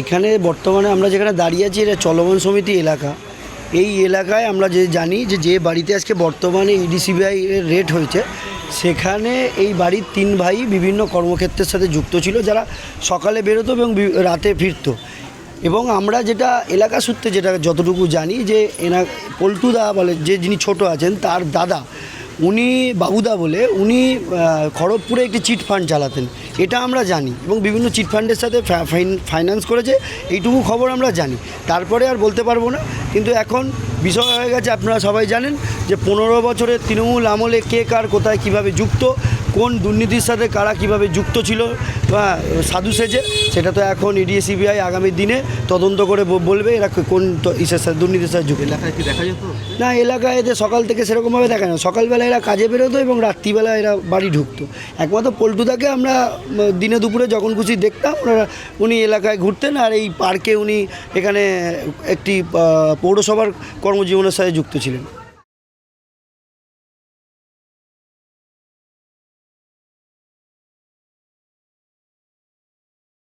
এখানে বর্তমানে আমরা যেখানে দাঁড়িয়ে আছি এটা চলমান সমিতি এলাকা। এই এলাকায় আমরা জানি যে বাড়িতে আজকে বর্তমানে ইডিসিবিআই এর রেড হয়েছে, সেখানে এই বাড়ির 3 ভাই বিভিন্ন কর্মক্ষেত্রের সাথে যুক্ত ছিল, যারা সকালে বেরোতো এবং রাতে ফিরতো। এবং আমরা যেটা এলাকা সূত্রে যেটা যতটুকু জানি যে পল্টুদা বলে যিনি ছোট আছেন তার দাদা, উনি বাবুদা বলে উনি খড়গপুরে একটি চিট ফান্ড চালাতেন, এটা আমরা জানি। এবং বিভিন্ন চিট ফান্ডের সাথে ফাইন্যান্স করেছে, এইটুকু খবর আমরা জানি। তারপরে আর বলতে পারবো না। কিন্তু এখন বিষয় হয়ে গেছে, আপনারা সবাই জানেন যে 15 বছরের তৃণমূল আমলে কে কার কোথায় কীভাবে যুক্ত, কোন দুর্নীতির সাথে কারা কীভাবে যুক্ত ছিল সাধু সেজে, সেটা তো এখন ইডিসিবিআই আগামী দিনে তদন্ত করে বলবে এরা কোন ইসের সাথে দুর্নীতির সাথে যুক্ত। এলাকায় কি দেখা যেত না, এলাকায় এদের সকাল থেকে সেরকমভাবে দেখা না। সকালবেলা এরা কাজে বেরোতো এবং রাত্রিবেলা এরা বাড়ি ঢুকতো। একমাত্র পল্টুদাকে আমরা দিনে দুপুরে যখন খুশি দেখতাম, উনি এলাকায় ঘুরতেন আর এই পার্কে উনি এখানে একটি পৌরসভার কর্মজীবনের সাথে যুক্ত ছিলেন।